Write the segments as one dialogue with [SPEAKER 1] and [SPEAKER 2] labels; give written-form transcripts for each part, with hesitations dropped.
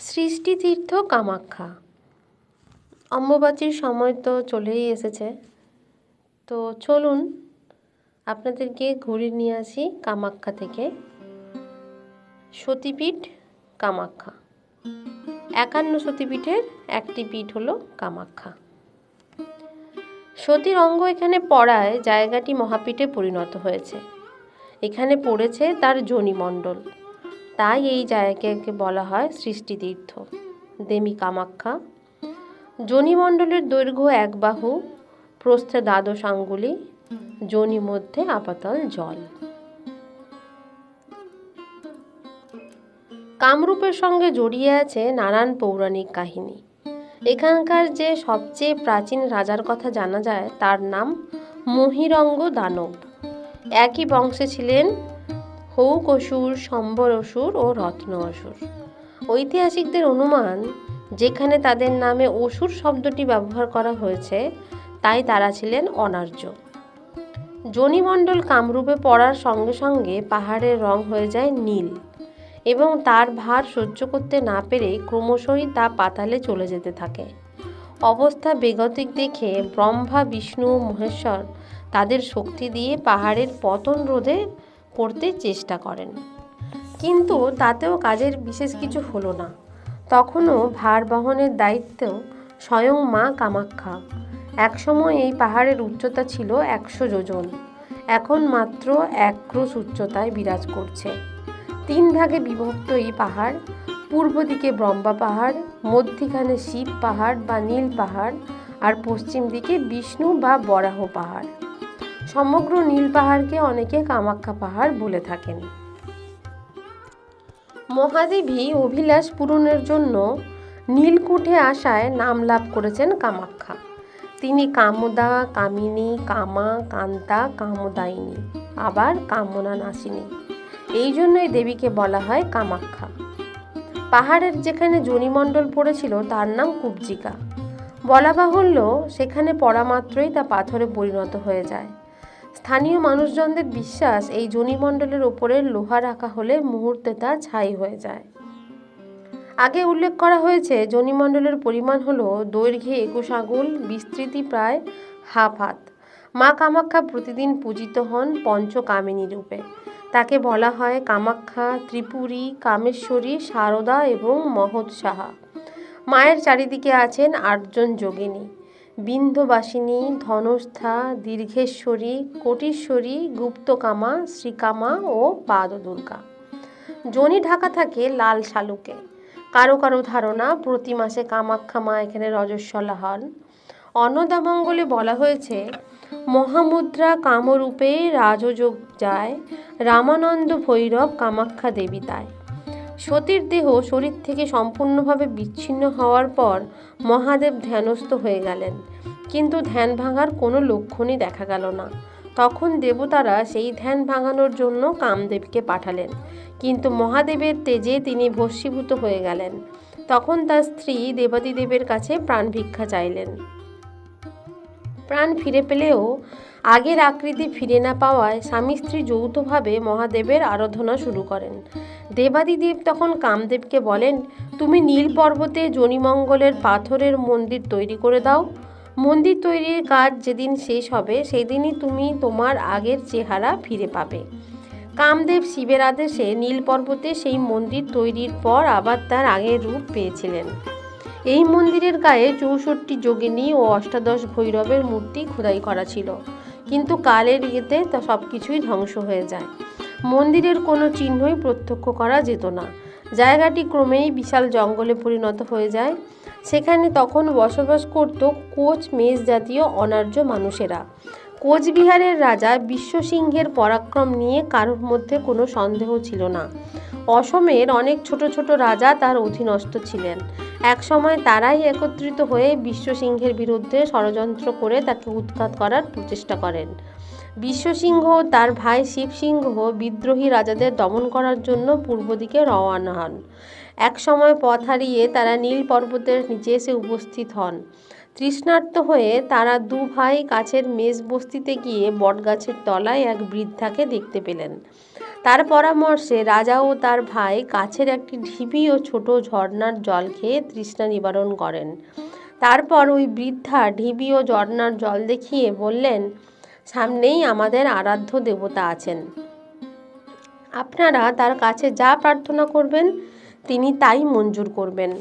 [SPEAKER 1] সৃষ্টিতীর্থ কামাখ্যা। অম্বুবাচীর সময় তো চলেই এসেছে, তো চলুন আপনাদেরকে ঘুরে নিয়ে আসি কামাখ্যা থেকে। সতীপীঠ কামাখ্যা, 51 সতীপীঠের একটি পীঠ হলো কামাখ্যা। সতীর অঙ্গ এখানে পড়ায় জায়গাটি মহাপীঠে পরিণত হয়েছে। এখানে পড়েছে তার যোনিমণ্ডল, তাই এই জায়গাকে বলা হয় সৃষ্টিতীর্থ। দেবী কামাখ্যা যোনিমণ্ডলের দৈর্ঘ্য 1 বাহু, প্রস্থে 12 আঙ্গুলি, যোনি মধ্যে আপাতল জল। কামরূপের সঙ্গে জড়িয়ে আছে নানান পৌরাণিক কাহিনী। এখানকার যে সবচেয়ে প্রাচীন রাজার কথা জানা যায় তার নাম মহিরঙ্গ দানব। একই বংশে ছিলেন হৌক অসুর, সম্বর অসুর ও রত্ন অসুর। ঐতিহাসিকদের অনুমান, যেখানে তাদের নামে অসুর শব্দটি ব্যবহার করা হয়েছে তাই তারা ছিলেন অনার্য। যোনিমণ্ডল কামরূপে পড়ার সঙ্গে সঙ্গে পাহাড়ের রং হয়ে যায় নীল এবং তার ভার সহ্য করতে না পেরে ক্রমশই তা পাতালে চলে যেতে থাকে। অবস্থা বেগতিক দেখে ব্রহ্মা, বিষ্ণু ও মহেশ্বর তাদের শক্তি দিয়ে পাহাড়ের পতন রোধে করতে চেষ্টা করেন, কিন্তু তাতেও কাজের বিশেষ কিছু হলো না। তখনও ভার বহনের দায়িত্ব স্বয়ং মা কামাখ্যা। একসময় এই পাহাড়ের উচ্চতা ছিল 100 যোজন, এখন মাত্র 1 ক্রোশ উচ্চতায় বিরাজ করছে। 3 ভাগে বিভক্ত এই পাহাড়, পূর্ব দিকে ব্রহ্মা পাহাড়, মধ্যিখানে শিব পাহাড় বা নীল পাহাড়, আর পশ্চিম দিকে বিষ্ণু বা বরাহ পাহাড়। সমগ্র নীল পাহাড়কে অনেকে কামাখ্যা পাহাড় বলে থাকেন। মহাদেবী অভিলাষ পূরণের জন্য নীলকুঠে আসায় নাম লাভ করেছেন কামাখ্যা। তিনি কামদা, কামিনী, কামা, কান্তা, কামদায়িনী, আবার কামনা নাশিনী। এই জন্যই দেবীকে বলা হয় কামাখ্যা। পাহাড়ের যেখানে যোনিমণ্ডল পড়েছিল তার নাম কুব্জিকা। বলা বাহুল্য, সেখানে পড়া মাত্রই তা পাথরে পরিণত হয়ে যায়। স্থানীয় মানুষজনদের বিশ্বাস, এই যোনিমণ্ডলের ওপরে লোহা রাখা হলে মুহূর্তে তা ছাই হয়ে যায়। আগে উল্লেখ করা হয়েছে যোনিমণ্ডলের পরিমাণ হলো দৈর্ঘ্যে 21 আঙ্গুল, বিস্তৃতি প্রায় হাফ হাত। মা কামাখ্যা প্রতিদিন পূজিত হন পঞ্চকামিনী রূপে। তাকে বলা হয় কামাখ্যা, ত্রিপুরী, কামেশ্বরী, শারদা এবং মহোৎসাহা। মায়ের চারিদিকে আছেন 8 জন যোগিনী: বিন্ধ্যবাসিনী, ধনস্থা, দীর্ঘেশ্বরী, কোটিশ্বরী, গুপ্তকামা, শ্রীকামা ও পাদদুর্গা। যোনি ঢাকা থাকে লাল শালুকে। কারো কারো ধারণা প্রতি মাসে কামাখ্যা মা এখানে রজস্বলা হন। অন্নদামঙ্গলে বলা হয়েছে, মহামুদ্রা কামরূপে রাজযোগ যায়, রামানন্দ ভৈরব কামাখ্যা দেবী তাই। সতীর দেহ শরীর থেকে সম্পূর্ণভাবে বিচ্ছিন্ন হওয়ার পর মহাদেব ধ্যানস্থ হয়ে গেলেন, কিন্তু ধ্যান ভাঙার কোনো লক্ষণই দেখা গেল না। তখন দেবতারা সেই ধ্যান ভাঙানোর জন্য কামদেবকে পাঠালেন, কিন্তু মহাদেবের তেজে তিনি ভস্মীভূত হয়ে গেলেন। তখন তার স্ত্রী দেবাদিদেবের কাছে প্রাণ ভিক্ষা চাইলেন। প্রাণ ফিরে পেলেও আগের আকৃতি ফিরে না পাওয়ায় স্বামী স্ত্রী যৌথভাবে মহাদেবের আরাধনা শুরু করেন। দেবাদিদেব তখন কামদেবকে বলেন, তুমি নীল পর্বতে যোনিমঙ্গলের পাথরের মন্দির তৈরি করে দাও। মন্দির তৈরির কাজ যেদিন শেষ হবে সেদিনই তুমি তোমার আগের চেহারা ফিরে পাবে। কামদেব শিবের আদেশে নীল পর্বতে সেই মন্দির তৈরির পর আবার তার আগের রূপ পেয়েছিলেন। এই মন্দিরের গায়ে 64 যোগিনী ও 18 ভৈরবের মূর্তি খোদাই করা ছিল, কিন্তু কালের ইয়েতে তা সব কিছুই ধ্বংস হয়ে যায়। মন্দিরের কোনো চিহ্নই প্রত্যক্ষ করা যেত না। জায়গাটি ক্রমেই বিশাল জঙ্গলে পরিণত হয়ে যায়। সেখানে তখন বসবাস করত কোচ মেষ জাতীয় অনার্য মানুষেরা। কোচবিহারের রাজা বিশ্বসিংহের পরাক্রম নিয়ে কারোর মধ্যে কোনো সন্দেহ ছিল না। অসমের অনেক ছোট ছোট রাজা তার অধীনস্থ ছিলেন। একসময় তারাই একত্রিত হয়ে বিশ্বসিংহের বিরুদ্ধে ষড়যন্ত্র করে তাকে উৎখাত করার প্রচেষ্টা করেন। বিশ্বসিংহ ও তার ভাই শিবসিংহ বিদ্রোহী রাজাদের দমন করার জন্য পূর্ব দিকে রওনা হন। এক সময় পথ হারিয়ে তারা নীল পর্বতের নিচে এসে উপস্থিত হন। তৃষ্ণার্ত হয়ে তারা 2 ভাই কাছের মেষ বস্তিতে গিয়ে বটগাছের তলায় এক বৃদ্ধাকে দেখতে পেলেন। তার পরামর্শে রাজা ও তার ভাই কাছের একটি ঢিবি ও ছোট ঝর্ণার জল খেয়ে তৃষ্ণা নিবারণ করেন। তারপর ওই বৃদ্ধা ঢিবি ও ঝর্ণার জল দেখিয়ে বললেন, সামনেই আমাদের আরাধ্য দেবতা আছেন, আপনারা তার কাছে যা প্রার্থনা করবেন তিনি তাই মঞ্জুর করবেন।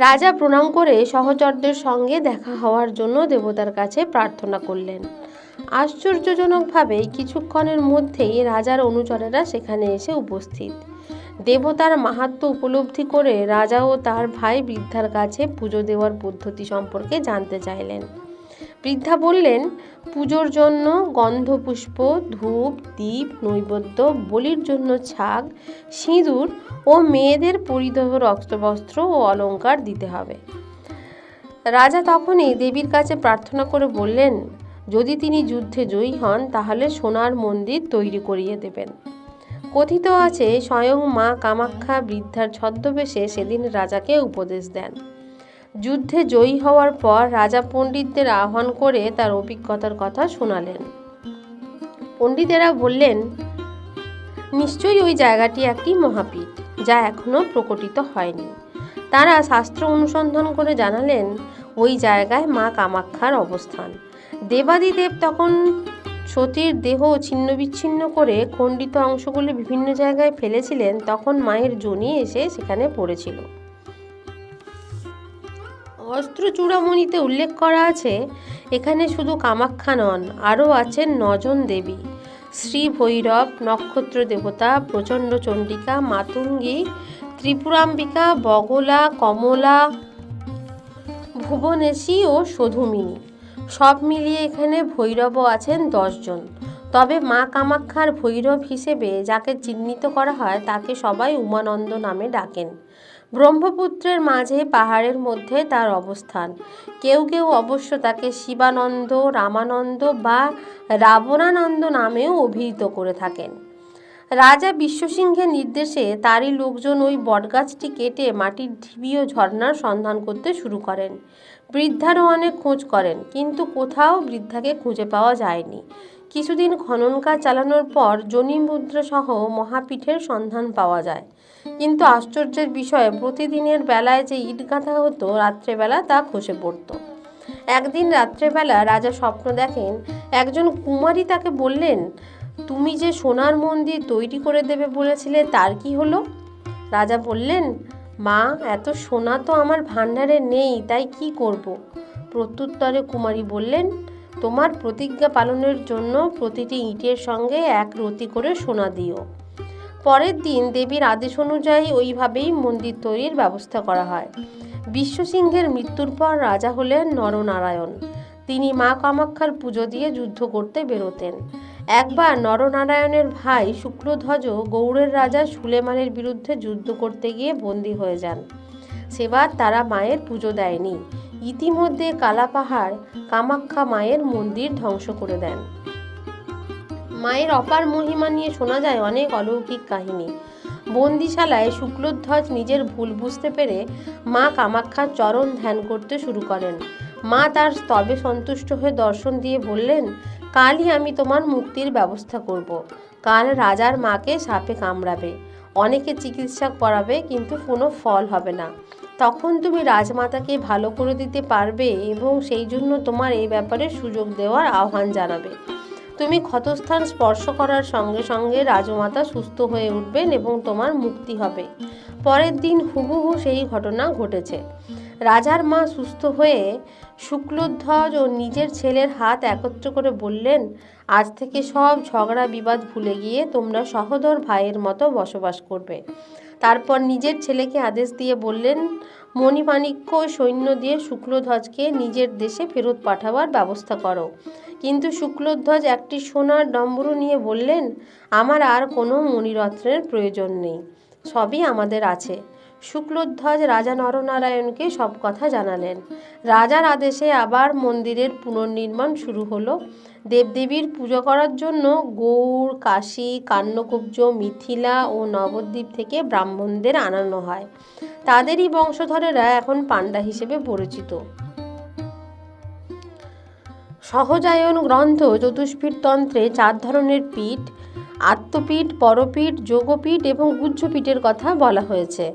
[SPEAKER 1] রাজা প্রণাম করে সহচরদের সঙ্গে দেখা হওয়ার জন্য দেবতার কাছে প্রার্থনা করলেন। আশ্চর্যজনকভাবে কিছুক্ষণের মধ্যেই রাজার অনুচরেরা সেখানে এসে উপস্থিত। দেবতার মাহাত্ম্য উপলব্ধি করে রাজা ও তার ভাই বৃদ্ধার কাছে পুজো দেওয়ার পদ্ধতি সম্পর্কে জানতে চাইলেন। বৃদ্ধা বললেন, পুজোর জন্য গন্ধপুষ্প, ধূপ, দীপ, নৈবেদ্য, বলির জন্য ছাগ, সিঁদুর ও মেয়েদের পরিধেয় রক্তবস্ত্র ও অলঙ্কার দিতে হবে। রাজা তখনই দেবীর কাছে প্রার্থনা করে বললেন, যদি তিনি যুদ্ধে জয়ী হন তাহলে সোনার মন্দির তৈরি করিয়ে দেবেন। কথিত আছে, স্বয়ং মা কামাখ্যা বৃদ্ধার ছদ্মবেশে সেদিন রাজাকে উপদেশ দেন। যুদ্ধে জয়ী হওয়ার পর রাজা পণ্ডিতদের আহ্বান করে তার অভিজ্ঞতার কথা শোনালেন। পণ্ডিতেরা বললেন, নিশ্চয়ই ওই জায়গাটি একটি মহাপীঠ, যা এখনো প্রকটিত হয়নি। তারা শাস্ত্র অনুসন্ধান করে জানালেন ওই জায়গায় মা কামাখ্যার অবস্থান। দেবাদিদেব তখন সতীর দেহ ছিন্নবিচ্ছিন্ন করে খণ্ডিত অংশগুলো বিভিন্ন জায়গায় ফেলেছিলেন, তখন মায়ের যোনি এসে সেখানে পড়েছিল। অস্ত্র চূড়ামণিতে উল্লেখ করা আছে, এখানে শুধু কামাখ্যা নন, আরও আছেন 9 জন দেবী: শ্রী ভৈরব, নক্ষত্র দেবতা, প্রচণ্ড চণ্ডিকা, মাতঙ্গী, ত্রিপুরাম্বিকা, বগলা, কমলা, ভুবনেশী ও সধুমিনী। সব মিলিয়ে এখানে ভৈরবও আছেন 10 জন। তবে মা কামাখ্যার ভৈরব হিসেবে যাকে চিহ্নিত করা হয় তাকে সবাই উমানন্দ নামে ডাকেন। ব্রহ্মপুত্রের মাঝে পাহাড়ের মধ্যে তার অবস্থান। কেউ কেউ অবশ্য তাকে শিবানন্দ, রামানন্দ বা রাবণানন্দ নামেও অভিহিত করে থাকেন। রাজা বিশ্বসিংহের নির্দেশে তারই লোকজন ওই বটগাছটি কেটে মাটির ঢিবি ও ঝর্ণার সন্ধান করতে শুরু করেন। বৃদ্ধারও অনেক খোঁজ করেন, কিন্তু কোথাও বৃদ্ধাকে খুঁজে পাওয়া যায়নি। কিছুদিন খনন কাজ চালানোর পর যোনি মুদ্রা সহ মহাপীঠের সন্ধান পাওয়া যায়, কিন্তু আশ্চর্যের বিষয়, প্রতিদিনের বেলায় যে ইট গাঁথা হতো, রাত্রেবেলা তা খসে পড়ত। একদিন রাত্রেবেলা রাজা স্বপ্ন দেখেন, একজন কুমারী তাকে বললেন, তুমি যে সোনার মন্দির তৈরি করে দেবে বলেছিলে তার কি হলো? রাজা বললেন, মা, এত সোনা তো আমার ভাণ্ডারে নেই, তাই কি করব? প্রত্যুত্তরে কুমারী বললেন, তোমার প্রতিজ্ঞা পালনের জন্য প্রতিটি ইটের সঙ্গে 1 রতি করে সোনা দিও। পরের দিন দেবীর আদেশ অনুযায়ী ওইভাবেই মন্দির তৈরির ব্যবস্থা করা হয়। বিশ্বসিংহের মৃত্যুর পর রাজা হলেন নরনারায়ণ। তিনি মা কামাখ্যার পুজো দিয়ে যুদ্ধ করতে বেরোতেন। একবার নরনারায়ণের ভাই শুক্লধ্বজ গৌড়ের রাজা সুলেমানের বিরুদ্ধে যুদ্ধ করতে গিয়ে বন্দী হয়ে যান। সেবার তারা মায়ের পুজো দেয়নি। ইতিমধ্যে কালাপাহাড় কামাখ্যা মায়ের মন্দির ধ্বংস করে দেন। মায়ের অপার মহিমা নিয়ে শোনা যায় অনেক অলৌকিক কাহিনী। বন্দিশালায় শুক্লধ্বজ নিজের ভুল বুঝতে পেরে মা কামাখ্যার চরণ ধ্যান করতে শুরু করেন। মা তার স্তবে সন্তুষ্ট হয়ে দর্শন দিয়ে বললেন, কালই আমি তোমার মুক্তির ব্যবস্থা করব। কাল রাজার মাকে সাপে কামড়াবে, অনেকে চিকিৎসা করাবে, কিন্তু কোনো ফল হবে না। তখন তুমি রাজমাতাকে ভালো করে দিতে পারবে এবং সেই জন্য তোমার এই ব্যাপারে সুযোগ দেওয়ার আহ্বান জানাবে। তুমি ক্ষতস্থান স্পর্শ করার সঙ্গে সঙ্গে রাজমাতা সুস্থ হয়ে উঠবেন এবং তোমার মুক্তি হবে। পরের দিন হুবহু সেই ঘটনা ঘটেছে। রাজার মা সুস্থ হয়ে শুক্লধ্বজ ও নিজের ছেলের হাত একত্র করে বললেন, আজ থেকে সব ঝগড়া বিবাদ ভুলে গিয়ে তোমরা সহোদর ভাইয়ের মতো বসবাস করবে। তারপর নিজের ছেলেকে আদেশ দিয়ে বললেন, মণিমাণিক্য সৈন্য দিয়ে শুক্লধ্বজকে নিজের দেশে ফেরত পাঠাবার ব্যবস্থা করো। কিন্তু শুক্লধ্বজ একটি সোনার ডম্বরু নিয়ে বললেন, আমার আর কোনো মণিরত্নের প্রয়োজন নেই, সবই আমাদের আছে। শুক্লধ্বজ রাজা নরনারায়ণকে সব কথা জানালেন। রাজার আদেশে আবার মন্দিরের পুনর্নির্মাণ শুরু হলো। দেবদেবীর পুজো করার জন্য গৌড়, কাশী, কান্যকুব্জ, মিথিলা ও নবদ্বীপ থেকে ব্রাহ্মণদের আনানো হয়। তাদেরই বংশধরেরা এখন পাণ্ডা হিসেবে পরিচিত। সহজায়ন গ্রন্থ চতুষ্পীঠ তন্ত্রে 4 ধরনের পীঠ আত্মপীঠ, পরপীঠ, যোগপীঠ এবং গুহ্যপীঠের কথা বলা হয়েছে।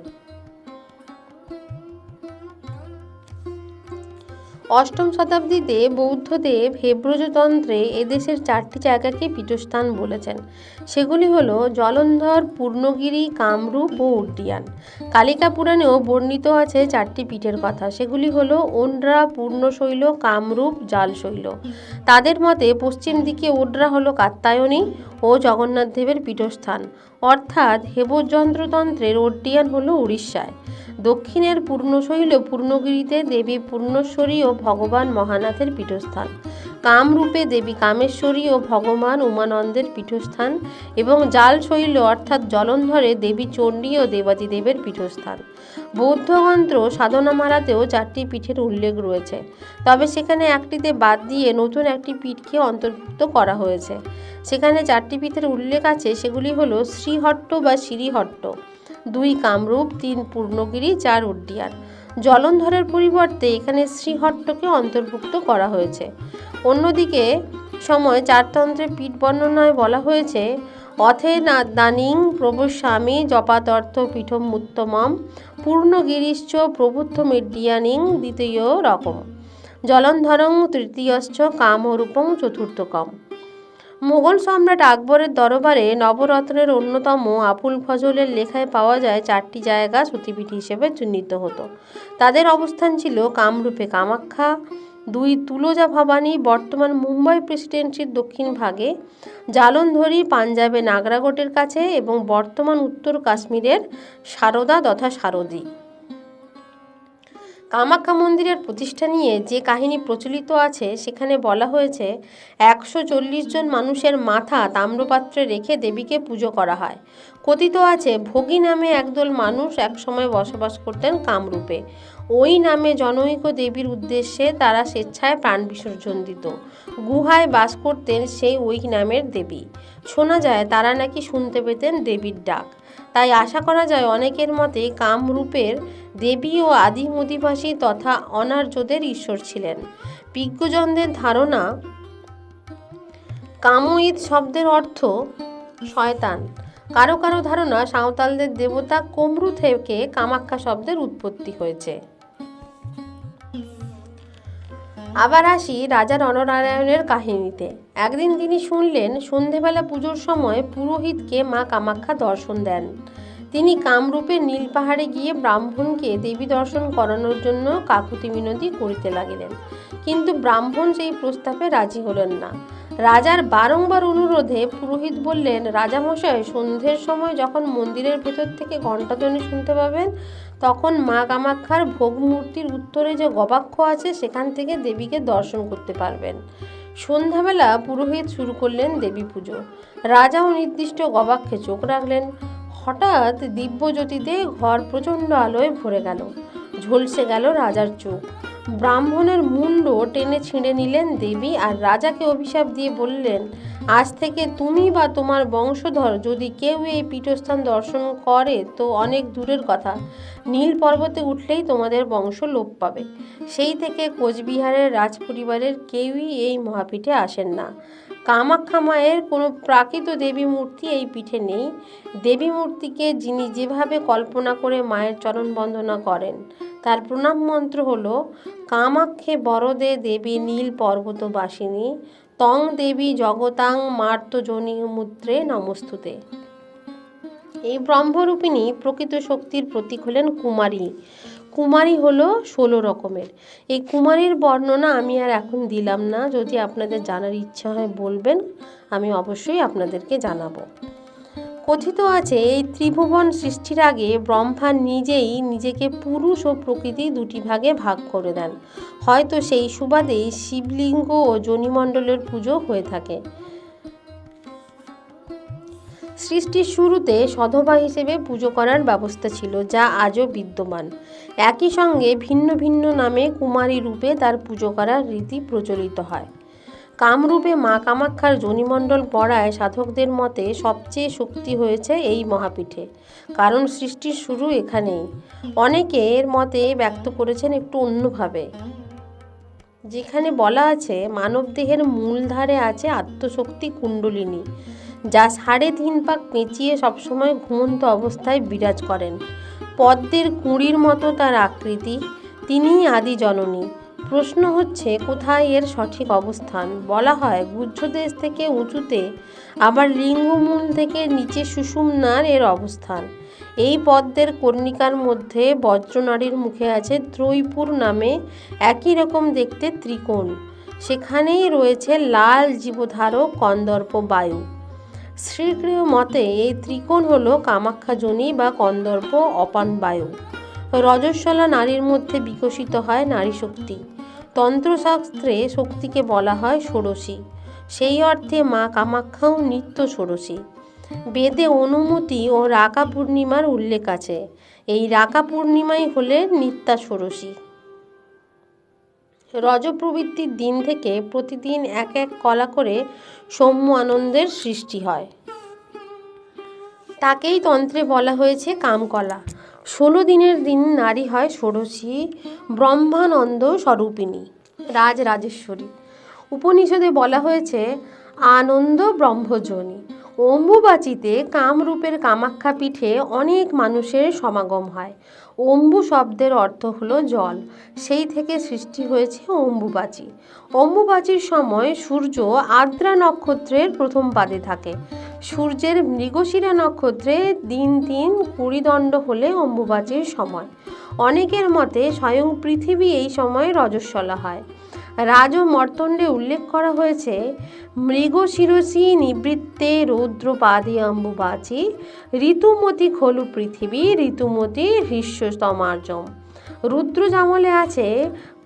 [SPEAKER 1] অষ্টম শতাব্দীতে বৌদ্ধদেব হেবজ্রতন্ত্রে এদেশের 4টি জায়গাকে পীঠস্থান বলেছেন। সেগুলি হল জলন্ধর, পূর্ণগিরি, কামরূপ ও উড্ডীয়ান। কালিকা পুরাণেও বর্ণিত আছে 4টি পীঠের কথা। সেগুলি হল ওন্ড্রা, পূর্ণশৈল, কামরূপ, জালশৈল। তাদের মতে পশ্চিম দিকে ওড্রা হল কাত্যায়নী ও জগন্নাথ দেবের পীঠস্থান, অর্থাৎ হেবজ্রতন্ত্রের উড্ডীয়ান হল উড়িষ্যায়। দক্ষিণের পূর্ণশৈল পূর্ণগিরিতে দেবী পূর্ণেশ্বরী ও ভগবান মহানাথের পীঠস্থান, কামরূপে দেবী কামেশ্বরী ও ভগবান উমানন্দের পীঠস্থান এবং জালশৈল অর্থাৎ জলন্ধরে দেবী চণ্ডী ও দেবাদিদেবের পীঠস্থান। বৌদ্ধ গ্রন্থ সাধনামালাতেও 4টি পীঠের উল্লেখ রয়েছে, তবে সেখানে একটিতে বাদ দিয়ে নতুন একটি পীঠকে অন্তর্ভুক্ত করা হয়েছে। সেখানে 4টি পীঠের উল্লেখ আছে, সেগুলি হল শ্রীহট্ট বা শ্রীহট্ট, 2 কামরূপ, 3 পূর্ণগিরি, 4 উড্ডীয়ান। জলন্ধরের পরিবর্তে এখানে শ্রীহট্টকে অন্তর্ভুক্ত করা হয়েছে। অন্যদিকে সময় 4 তন্ত্রের পীঠ বর্ণনায় বলা হয়েছে, অথেনাদানিং প্রভস্বামী জপাতর্থ পীঠম উত্তমম পূর্ণগিরিশ্চ প্রবুদ্ধমেড্ডিয়ানিং দ্বিতীয় রকম জলন্ধরং তৃতীয়শ্চ কামরূপং চতুর্থকম। মোগল সম্রাট আকবরের দরবারে নবরত্নের অন্যতম আবুল ফজলের লেখায় পাওয়া যায় 4টি জায়গা সতীপীঠ হিসেবে চিহ্নিত হতো। তাদের অবস্থান ছিল কামরূপে কামাখ্যা, 2 তুলজা ভবানী বর্তমান মুম্বাই প্রেসিডেন্সির দক্ষিণ ভাগে, জালন্ধরি পাঞ্জাবে নাগরাকোটের কাছে এবং বর্তমান উত্তর কাশ্মীরের সারদা তথা সারদী। কামাখ্যা মন্দিরের প্রতিষ্ঠা নিয়ে যে কাহিনী প্রচলিত আছে সেখানে বলা হয়েছে 140 জন মানুষের মাথা তাম্রপাত্রে রেখে দেবীকে পুজো করা হয়। কথিত আছে ভোগী নামে একদল মানুষ একসময় বসবাস করতেন কামরূপে। ওই নামে জনৈক দেবীর উদ্দেশ্যে তারা স্বেচ্ছায় প্রাণ বিসর্জন দিত। গুহায় বাস করতেন সেই ওই নামের দেবী। শোনা যায় তারা নাকি শুনতে পেতেন দেবীর ডাক। তাই আশা করা যায় অনেকের মতে কামরূপের দেবী ও আদিম অধিবাসী তথা অনার্যদের ঈশ্বর ছিলেন। বিজ্ঞজনদের ধারণা কামোইদ শব্দের অর্থ শয়তান। কারো কারো ধারণা সাঁওতালদের দেবতা কমরু থেকে কামাখ্যা শব্দের উৎপত্তি হয়েছে। আবার আসি রাজা রণনারায়ণের কাহিনীতে। একদিন তিনি শুনলেন সন্ধেবেলা পুজোর সময় পুরোহিতকে মা কামাখ্যা দর্শন দেন। তিনি কামরূপের নীল পাহাড়ে গিয়ে ব্রাহ্মণকে দেবী দর্শন করানোর জন্য কাকুতি মিনতি করিতে লাগিলেন, কিন্তু ব্রাহ্মণ সেই প্রস্তাবে রাজি হলেন না। রাজার বারংবার অনুরোধে পুরোহিত বললেন, রাজামশাই, সন্ধ্যের সময় যখন মন্দিরের ভেতর থেকে ঘণ্টাধ্বনি শুনতে পাবেন তখন মা কামাখ্যার ভোগ মূর্তির উত্তরে যে গবাক্ষ আছে সেখান থেকে দেবীকে দর্শন করতে পারবেন। সন্ধ্যাবেলা পুরোহিত শুরু করলেন দেবী পুজো। রাজাও নির্দিষ্ট গবাক্ষে চোখ রাখলেন। হঠাৎ দিব্যজ্যোতিতে ঘর প্রচণ্ড আলোয় ভরে গেল। ঝলসে গেল রাজার চোখ। ব্রাহ্মণের মুন্ড টেনে ছিঁড়ে নিলেন দেবী আর রাজাকে অভিশাপ দিয়ে বললেন, আজ থেকে তুমি বা তোমার বংশধর যদি কেউ এই পীঠস্থান দর্শন করে তো অনেক দূরের কথা, নীল পর্বতে উঠলেই তোমাদের বংশ লোপ পাবে। সেই থেকে কোচবিহারের রাজপরিবারের কেউই এই মহাপীঠে আসেন না। কামাখ্যা মায়ের কোনো প্রাকৃত দেবী মূর্তি এই পীঠে নেই। দেবী মূর্তিকে যিনি যেভাবে কল্পনা করে মায়ের চরণ বন্দনা করেন তার প্রণাম মন্ত্র হল, কামাখ্যে বরদে দেবী নীল পর্বতবাসিনী তং দেবী জগতাং মার্তজনী মুদ্রে নমস্তুতে। এই ব্রহ্মরূপিণী প্রকৃত শক্তির প্রতীক হলেন কুমারী। কুমারী হলো 16 রকমের। এই কুমারীর বর্ণনা আমি আর এখন দিলাম না, যদি আপনাদের জানার ইচ্ছা হয় বলবেন, আমি অবশ্যই আপনাদেরকে জানাবো। কথিত আছে এই ত্রিভুবন সৃষ্টির আগে ব্রহ্মা নিজেই নিজেকে পুরুষ ও প্রকৃতি 2টি ভাগে ভাগ করে দেন। হয়তো সেই সুবাদেই শিবলিঙ্গ ও যোনিমণ্ডলের পুজো হয়ে থাকে। সৃষ্টির শুরুতে সধবা হিসেবে পুজো করার ব্যবস্থা ছিল, যা আজও বিদ্যমান। একই সঙ্গে ভিন্ন ভিন্ন নামে কুমারী রূপে তার পুজো করার রীতি প্রচলিত হয়। কামরূপে মা কামাখ্যার যোনিমণ্ডল পড়ায় সাধকদের মতে সবচেয়ে শক্তি হয়েছে এই মহাপীঠে, কারণ সৃষ্টির শুরু এখানেই। অনেকে এর মতে ব্যক্ত করেছেন একটু অন্যভাবে, যেখানে বলা আছে মানবদেহের মূলধারে আছে আত্মশক্তি কুণ্ডলিনী, যা 3.5 পাক পেঁচিয়ে সবসময় ঘুমন্ত অবস্থায় বিরাজ করেন। পদ্মের কুঁড়ির মতো তার আকৃতি। তিনিই আদি জননী। প্রশ্ন হচ্ছে কোথায় এর সঠিক অবস্থান? বলা হয় গুহ্যদেশ থেকে উঁচুতে, আবার লিঙ্গমূল থেকে নিচে সুষুম্নার এর অবস্থান। এই পদ্মের কর্ণিকার মধ্যে বজ্রনারীর মুখে আছে ত্রৈপুর নামে একই রকম দেখতে ত্রিকোণ। সেখানেই রয়েছে লাল জীবধারক কন্দর্প বায়ু। শ্রীগৃহ মতে এই ত্রিকোণ হল কামাখ্যা যোনি বা কন্দর্প অপান বায়ু। রজস্বলা নারীর মধ্যে বিকশিত হয় নারী শক্তি। তন্ত্রশাস্ত্রে শক্তিকে বলা হয় ষোড়শী। সেই অর্থে মা কামাখ্যাও নিত্য ষোড়শী। বেদে অনুমতি ও রাকা পূর্ণিমার উল্লেখ আছে। এই রাকা পূর্ণিমাই হলেন নিত্যা ষোড়শী। রজ প্রবৃত্তির দিন থেকে প্রতিদিন এক এক কলা করে সৌম্য আনন্দের সৃষ্টি হয়। তাকেই তন্ত্রে বলা হয়েছে কামকলা। 16 দিনের দিন নারী হয় ষোড়শী ব্রহ্মানন্দ স্বরূপিণী রাজরাজেশ্বরী। উপনিষদে বলা হয়েছে আনন্দ ব্রহ্মযোনি। অম্বুবাচীতে কামরূপের কামাখ্যা পীঠে অনেক মানুষের সমাগম হয়। অম্বু শব্দের অর্থ হলো জল। সেই থেকে সৃষ্টি হয়েছে অম্বুবাচী। অম্বুবাচীর সময় সূর্য আদ্রা নক্ষত্রের প্রথম পাদে থাকে। সূর্যের মৃগশিরা নক্ষত্রে দিন 3 দণ্ড হলে অম্বুবাচীর সময়। অনেকের মতে স্বয়ং পৃথিবী এই সময় রজস্বলা হয়। রাজ মর্তণ্ডে উল্লেখ করা হয়েছে মৃগশিরসি নিবৃত্তে রৌদ্রপাদে অম্বুবাচী ঋতুমতি খলু পৃথিবী ঋতুমতি হৃষ্যস্তমার্জম। রুদ্রজামলে আছে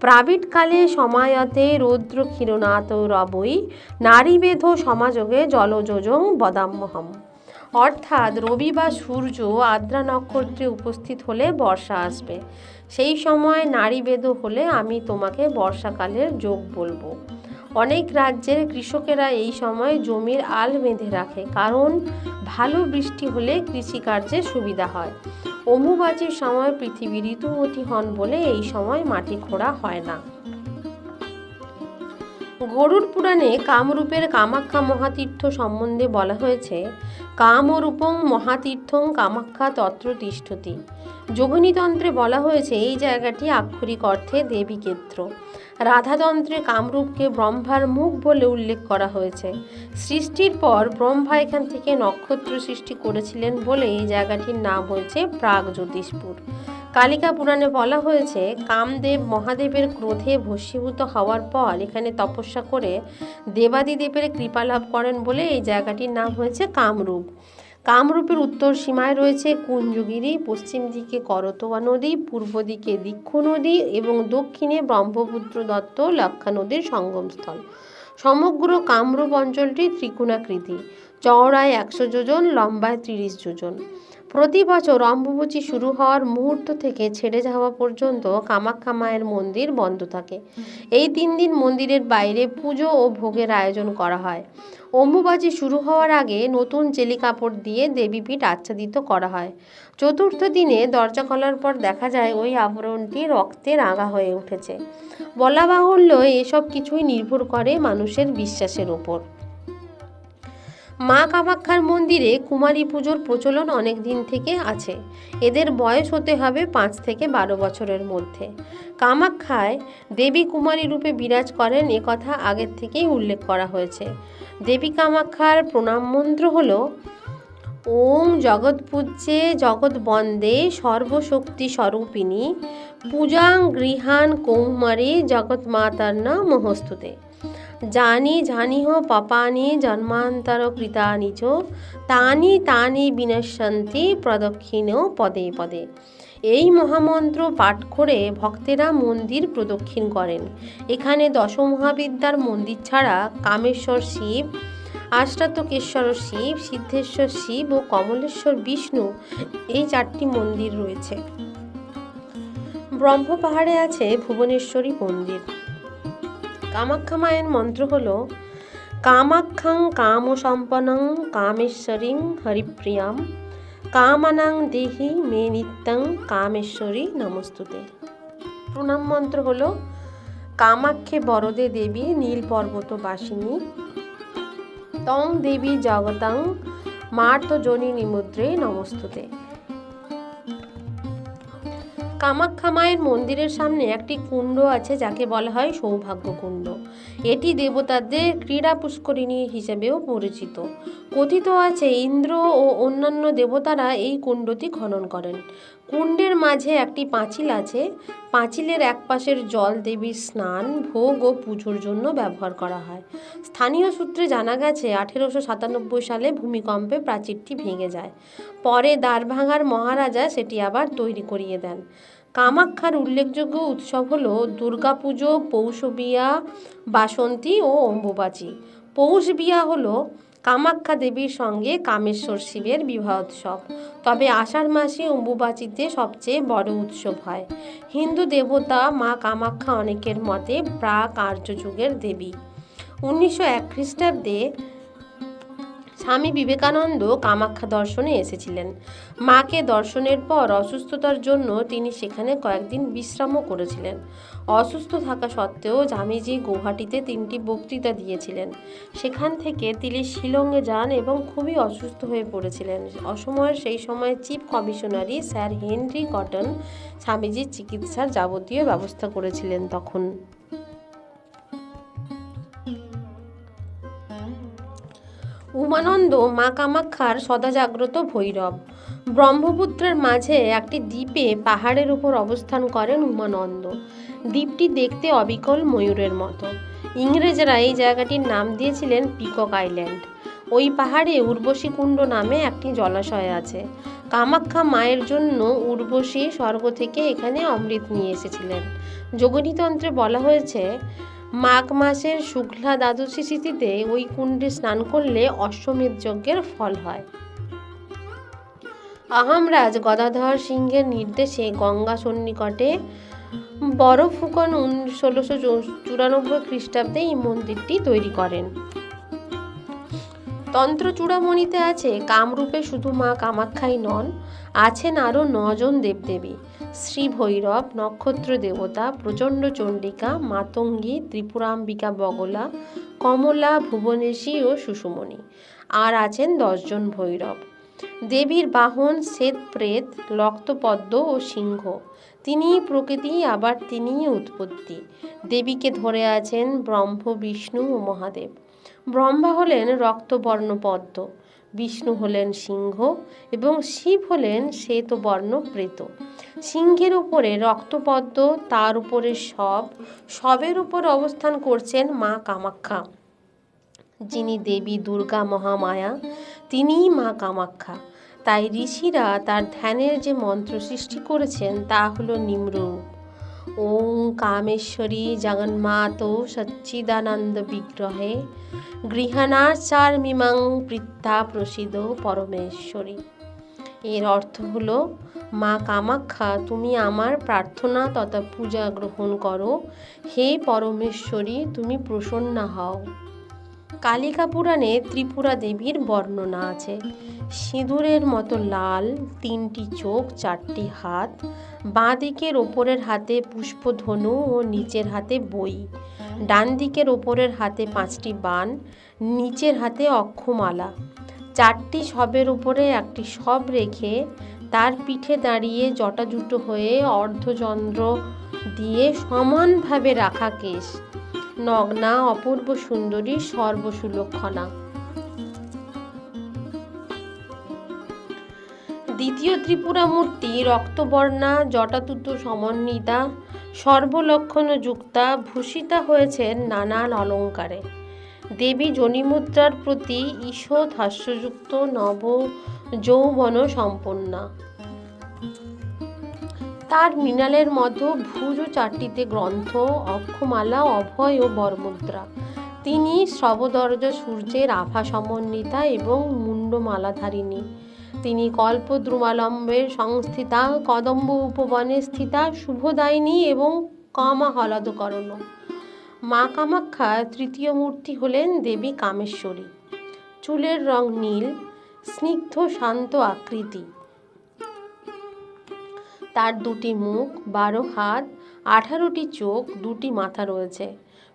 [SPEAKER 1] প্রাবিটকালে সমায়তে রৌদ্র ক্ষীরনাথ রবৈ নারীবেধ সমাযোগে জলযোজং বদাম্যহম। অর্থাৎ রবি বা সূর্য আদ্রা নক্ষত্রে উপস্থিত হলে বর্ষা আসবে। সেই সময় নারীবেদ হলে আমি তোমাকে বর্ষাকালের যোগ বলবো। অনেক রাজ্যের কৃষকেরা এই সময় জমির আল বেঁধে রাখে, কারণ ভালো বৃষ্টি হলে কৃষিকার্যে সুবিধা হয়। অম্বুবাচীর সময় পৃথিবী ঋতুমতী হন বলে এই সময় মাটি খোঁড়া হয় না। গরুড় পুরাণে কামরূপের কামাখ্যা মহাতীর্থ সম্বন্ধে বলা হয়েছে কামরূপং মহাতীর্থং কামাখ্যা তত্র তিষ্ঠতি। যোগিনীতন্ত্রে বলা হয়েছে এই জায়গাটি আক্ষরিক অর্থে দেবী ক্ষেত্র। রাধাতন্ত্রে কামরূপকে ব্রহ্মার মুখ বলে উল্লেখ করা হয়েছে। সৃষ্টির পর ব্রহ্মা এখান থেকে নক্ষত্র সৃষ্টি করেছিলেন বলে এই জায়গাটির নাম হয়েছে প্রাগজ্যোতিষপুর। কালিকা পুরাণে বলা হয়েছে কামদেব মহাদেবের ক্রোধে ভস্মীভূত হওয়ার পর এখানে তপস্যা করে দেবাদিদেবের কৃপা লাভ করেন বলে এই জায়গাটির নাম হয়েছে কামরূপ। কামরূপের উত্তর সীমায় রয়েছে কুঞ্জগিরি, পশ্চিম দিকে করতোয়া নদী, পূর্ব দিকে দীক্ষু নদী এবং দক্ষিণে ব্রহ্মপুত্র দত্ত লক্ষা নদীর সঙ্গমস্থল। সমগ্র কামরূপ অঞ্চলটি ত্রিকোণাকৃতি, চওড়ায় 100 যোজন, লম্বায় 30 যোজন। প্রতি বছর অম্বুবাচী শুরু হওয়ার মুহূর্ত থেকে ছেড়ে যাওয়া পর্যন্ত কামাখ্যা মায়ের মন্দির বন্ধ থাকে। এই 3 দিন মন্দিরের বাইরে পুজো ও ভোগের আয়োজন করা হয়। অম্বুবাচী শুরু হওয়ার আগে নতুন চেলি কাপড় দিয়ে দেবীপীঠ আচ্ছাদিত করা হয়। চতুর্থ দিনে দরজা খোলার পর দেখা যায় ওই আবরণটি রক্তে রাঙা হয়ে উঠেছে। বলা বাহুল্য এসব কিছুই নির্ভর করে মানুষের বিশ্বাসের ওপর। মা কামাখ্যার মন্দিরে কুমারী পুজোর প্রচলন অনেক দিন থেকে আছে। এদের বয়স হতে হবে 5 থেকে 12 বছরের মধ্যে। কামাখ্যায় দেবী কুমারী রূপে বিরাজ করেন একথা আগের থেকেই উল্লেখ করা হয়েছে। দেবী কামাখ্যার প্রণাম মন্ত্র হল ওং জগৎপূজ্যে জগৎবন্দে সর্বশক্তি স্বরূপিণী পূজাং গৃহান কৌমারী জগৎমাতার নমস্তুতে। জানি জানিহ পাপানি জন্মান্তর কৃতানি চ তানি তানি বিনশ্যন্তি প্রদক্ষিণেও পদে পদে। এই মহামন্ত্র পাঠ করে ভক্তেরা মন্দির প্রদক্ষিণ করেন। এখানে দশমহাবিদ্যার মন্দির ছাড়া কামেশ্বর শিব, আষ্টাত্তকেশ্বর শিব, সিদ্ধেশ্বর শিব ও কমলেশ্বর বিষ্ণু এই 4টি মন্দির রয়েছে। ব্রহ্ম পাহাড়ে আছে ভুবনেশ্বরী মন্দির। কামাখ্যা মায়ের মন্ত্র হল কামাখ্যাং কামসম্পন্নং কামেশ্বরীং হরিপ্রিয়াম কামানাং দেহি মে নিত্যং কামেশ্বরী নমস্তুতে। প্রণাম মন্ত্র হল কামাখ্যে বরদে দেবী নীল পর্বত বাসিনী তং দেবী জগতং মার্তজনী মুদ্রে নমস্তুতে। কামাখ্যা মায়ের মন্দিরের সামনে একটি কুণ্ড আছে যাকে বলা হয় সৌভাগ্য কুণ্ড। এটি দেবতাদের ক্রীড়া পুষ্করিণী হিসেবেও পরিচিত। কথিত আছে ইন্দ্র ও অন্যান্য দেবতারা এই কুণ্ডটি খনন করেন। কুণ্ডের মাঝে একটি পাঁচিল আছে। পাঁচিলের এক পাশের জল দেবীর স্নান, ভোগ ও পুজোর জন্য ব্যবহার করা হয়। স্থানীয় সূত্রে জানা গেছে 1897 সালে ভূমিকম্পে প্রাচীরটি ভেঙে যায়। পরে দ্বারভাঙার মহারাজা সেটি আবার তৈরি করিয়ে দেন। কামাখ্যার উল্লেখযোগ্য উৎসব হল দুর্গাপুজো, পৌষ বিয়া, বাসন্তী ও অম্বুবাচী। পৌষ বিয়া হলো কামাখ্যা দেবীর সঙ্গে কামেশ্বর শিবের বিবাহ উৎসব। তবে আষাঢ় মাসে অম্বুবাচীতে সবচেয়ে বড় উৎসব হয়। হিন্দু দেবতা মা কামাখ্যা অনেকের মতে প্রাক আর্য যুগের দেবী। 1901 খ্রিস্টাব্দে স্বামী বিবেকানন্দ কামাখ্যা দর্শনে এসেছিলেন। মাকে দর্শনের পর অসুস্থতার জন্য তিনি সেখানে কয়েকদিন বিশ্রামও করেছিলেন। অসুস্থ থাকা সত্ত্বেও স্বামীজি গৌহাটিতে 3টি বক্তৃতা দিয়েছিলেন। সেখান থেকে তিনি শিলংয়ে যান এবং খুবই অসুস্থ হয়ে পড়েছিলেন। সেই সময় চিফ কমিশনারি স্যার হেনরি কটন স্বামীজির চিকিৎসার যাবতীয় ব্যবস্থা করেছিলেন। তখন উমানন্দ মা কামাখ্যার সদা জাগ্রত ভৈরব। ব্রহ্মপুত্রের মাঝে একটি দ্বীপে পাহাড়ের উপর অবস্থান করেন উমানন্দ। দ্বীপটি দেখতে অবিকল ময়ূরের মতো। ইংরেজরা এই জায়গাটির নাম দিয়েছিলেন পিকক আইল্যান্ড। ওই পাহাড়ে উর্বশী কুণ্ড নামে একটি জলাশয় আছে। কামাখ্যা মায়ের জন্য উর্বশী স্বর্গ থেকে এখানে অমৃত নিয়ে এসেছিলেন। যোগিনীতন্ত্রে বলা হয়েছে মাঘ মাসের শুক্লা দ্বাদশী তিথিতে ওই কুণ্ডে স্নান করলে অশ্বমেধ যজ্ঞের ফল হয়। আহোমরাজ গদাধর সিংহের নির্দেশে গঙ্গা সন্নিকটে বড়ফুকন 1694 খ্রিস্টাব্দে এই মন্দিরটি তৈরি করেন। তন্ত্র চূড়ামণিতে আছে কামরূপে শুধু মা কামাখ্যাই নন, আছেন আরও 9 জন দেবদেবী: শ্রী ভৈরব, নক্ষত্র দেবতা, প্রচণ্ড চণ্ডিকা, মাতঙ্গী, ত্রিপুরাম্বিকা বগলা, কমলা, ভুবনেশী ও সুষুমণি। আর আছেন 10 জন ভৈরব। দেবীর বাহন শ্বেতপ্রেত, রক্তপদ্ম ও সিংহ। তিনিই প্রকৃতি, আবার তিনিই উৎপত্তি। দেবীকে ধরে আছেন ব্রহ্ম, বিষ্ণু ও মহাদেব। ব্রহ্মা হলেন রক্তবর্ণ পদ্ম, বিষ্ণু হলেন সিংহ এবং শিব হলেন শ্বেতবর্ণ প্রেত। সিংহের উপরে রক্তপদ্ম, তার উপরে সবের উপর অবস্থান করছেন মা কামাখ্যা, যিনি দেবী দুর্গা মহামায়া। তিনিই মা কামাখ্যা। তাই ঋষিরা তার ধ্যানের যে মন্ত্র সৃষ্টি করেছেন তা হল নিম্নরূপ: ওং কামেশ্বরী জগন্মাতো সচ্চিদানন্দ বিগ্রহে গৃহাণাচারমিমাং পৃথা প্রসিদ পরমেশ্বরী। এর অর্থ হলো, মা কামাখ্যা, তুমি আমার প্রার্থনা তথা পূজা গ্রহণ করো। হে পরমেশ্বরী, তুমি প্রসন্না হও। কালিকা পুরাণে ত্রিপুরা দেবীর বর্ণনা আছে। সিঁদুরের মতো লাল, 3টি চোখ, 4টি হাত, বাঁ দিকের ওপরের হাতে পুষ্পধনু ও নিচের হাতে বই, ডান দিকের ওপরের হাতে 5টি বাণ, নিচের হাতে অক্ষমালা, 4টি শবের উপরে একটি শব রেখে তার পিঠে দাঁড়িয়ে জটাজুটো হয়ে অর্ধচন্দ্র দিয়ে সমানভাবে রাখা কেশ, নগ্না, অপূর্ব সুন্দরী, সর্বসুলক্ষণা। দ্বিতীয় ত্রিপুরা মূর্তি রক্তবর্ণা, জটাতুত সমন্বিতা, সর্বলক্ষণ যুক্তা, ভূষিতা হয়েছেন নানান অলঙ্কারে। দেবী যোনিমুদ্রার প্রতি ঈষৎ হাস্যযুক্ত, নব যৌবন সম্পন্না। তার মৃণালের মতো ভুজ 4টিতে গ্রন্থ, অক্ষমালা, অভয় ও বরমুদ্রা। তিনি শ্রবদর্জ সূর্যের আভা সমন্বিতা এবং মুন্ডমালাধারিণী। তিনি কল্পদ্রুমালম্বের সংস্থিতা, কদম্ব উপবনে স্থিতা, শুভদায়িনী এবং কামাহ্লাদকরণ। মা কামাখ্যা তৃতীয় মূর্তি হলেন দেবী কামেশ্বরী। চুলের রং নীল, স্নিগ্ধ শান্ত আকৃতি। তার 2টি মুখ, 12 হাত, 18টি চোখ, 2টি মাথা রয়েছে।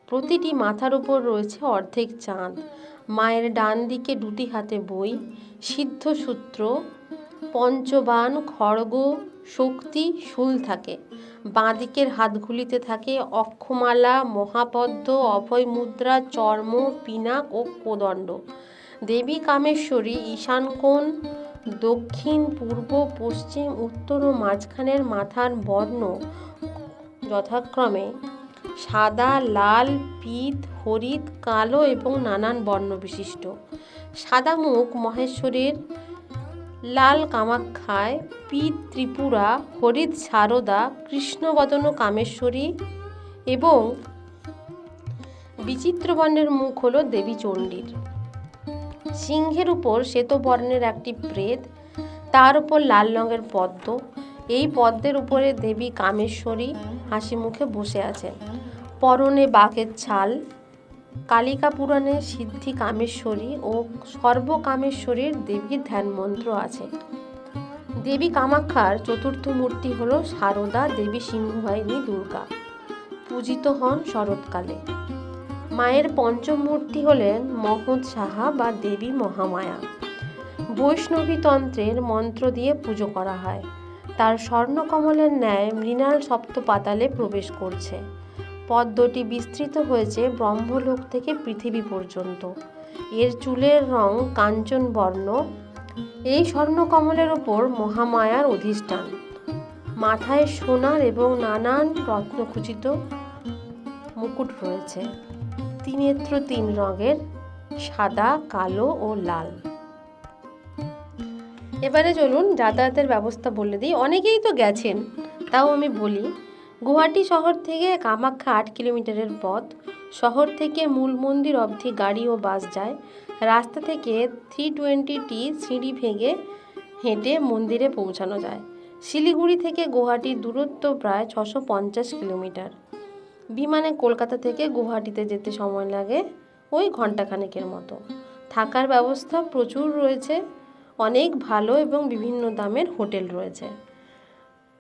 [SPEAKER 1] প্রতিটি মাথার উপর রয়েছে অর্ধেক চাঁদ। মায়ের ডান দিকে দুটি হাতে বই, সিদ্ধসূত্র, পঞ্চবাণ, খড়গ, শক্তি, শূল থাকে। বাঁ দিকের হাতগুলিতে থাকে অক্ষমালা, মহাপদ্ম, অভয় মুদ্রা, চর্ম, পিনাক ও কোদণ্ড। দেবী কামেশ্বরী ঈশান কোণ, দক্ষিণ, পূর্ব, পশ্চিম, উত্তর ও মাঝখানের মাথার বর্ণ যথাক্রমে সাদা, লাল, পীত, হরিৎ, কালো এবং নানান বর্ণ বিশিষ্ট। সাদা মুখ মহেশ্বরীর, লাল কামাখ্যায়, পীত ত্রিপুরা, হরিৎ শারদা, কৃষ্ণবদন কামেশ্বরী এবং বিচিত্র বর্ণের মুখ হল দেবী চণ্ডীর। সিংহের উপর শ্বেতবর্ণের একটি প্রেত, তার উপর লাল রঙের পদ্ম। এই পদ্মের উপরে দেবী কামেশ্বরী হাসি মুখে বসে আছেন। পরনে বাঘের ছাল। কালিকা পুরাণে সিদ্ধি কামেশ্বরী ও সর্বকামেশ্বরীর দেবীর ধ্যান মন্ত্র আছে। দেবী কামাখ্যার চতুর্থ মূর্তি হল শারদা দেবী সিংহবাহিনী দুর্গা, পূজিত হন শরৎকালে। মায়ের পঞ্চম মূর্তি হলেন মহৎ সাহা বা দেবী মহামায়া। বৈষ্ণবী তন্ত্রের মন্ত্র দিয়ে পুজো করা হয়। তার স্বর্ণকমলের ন্যায় মৃণাল সপ্ত পাতালে প্রবেশ করছে। পদ্মটি বিস্তৃত হয়েছে ব্রহ্মলোক থেকে পৃথিবী পর্যন্ত। এর চুলের রং কাঞ্চন বর্ণ। এই স্বর্ণকমলের ওপর মহামায়ার অধিষ্ঠান। মাথায় সোনার এবং নানান রত্নখচিত মুকুট রয়েছে। ত্রিনেত্র তিন রঙের, সাদা, কালো ও লাল। এবারে চলুন যাতায়াতের ব্যবস্থা বলে দিই। অনেকেই তো গেছেন, তাও আমি বলি। গুয়াহাটি শহর থেকে কামাখ্যা 8 কিলোমিটারের পথ। শহর থেকে মূল মন্দির অবধি গাড়ি ও বাস যায়। রাস্তা থেকে 320টি সিঁড়ি ভেঙে হেঁটে মন্দিরে পৌঁছানো যায়। শিলিগুড়ি থেকে গুয়াহাটির দূরত্ব প্রায় 650 কিলোমিটার। বিমানে কলকাতা থেকে গুয়াহাটিতে যেতে সময় লাগে ওই ঘন্টাখানেকের মতো। থাকার ব্যবস্থা প্রচুর রয়েছে, অনেক ভালো এবং বিভিন্ন দামের হোটেল রয়েছে।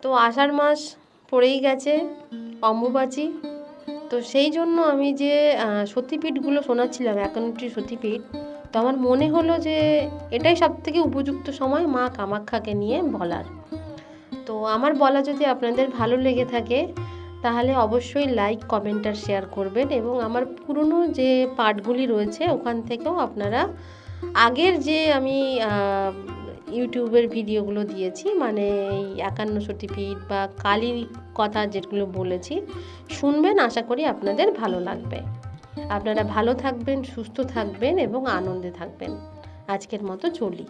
[SPEAKER 1] তো আষাঢ় মাস পড়েই গেছে, অম্বুবাচী। তো সেই জন্য আমি যে সতীপীঠগুলো শোনাচ্ছিলাম, 51টি সতীপীঠ, তো আমার মনে হলো যে এটাই সবথেকে উপযুক্ত সময় মা কামাখ্যাকে নিয়ে বলার। তো আমার বলা যদি আপনাদের ভালো লেগে থাকে তাহলে অবশ্যই লাইক, কমেন্ট আর শেয়ার করবেন। এবং আমার পুরনো যে পার্টগুলি রয়েছে ওখান থেকেও আপনারা আগের যে আমি ইউটিউবের ভিডিওগুলো দিয়েছি, মানে এই 51 সতীপীঠ বা কালীর কথা যেগুলো বলেছি, শুনবেন। আশা করি আপনাদের ভালো লাগবে। আপনারা ভালো থাকবেন, সুস্থ থাকবেন এবং আনন্দে থাকবেন। আজকের মতো চলি।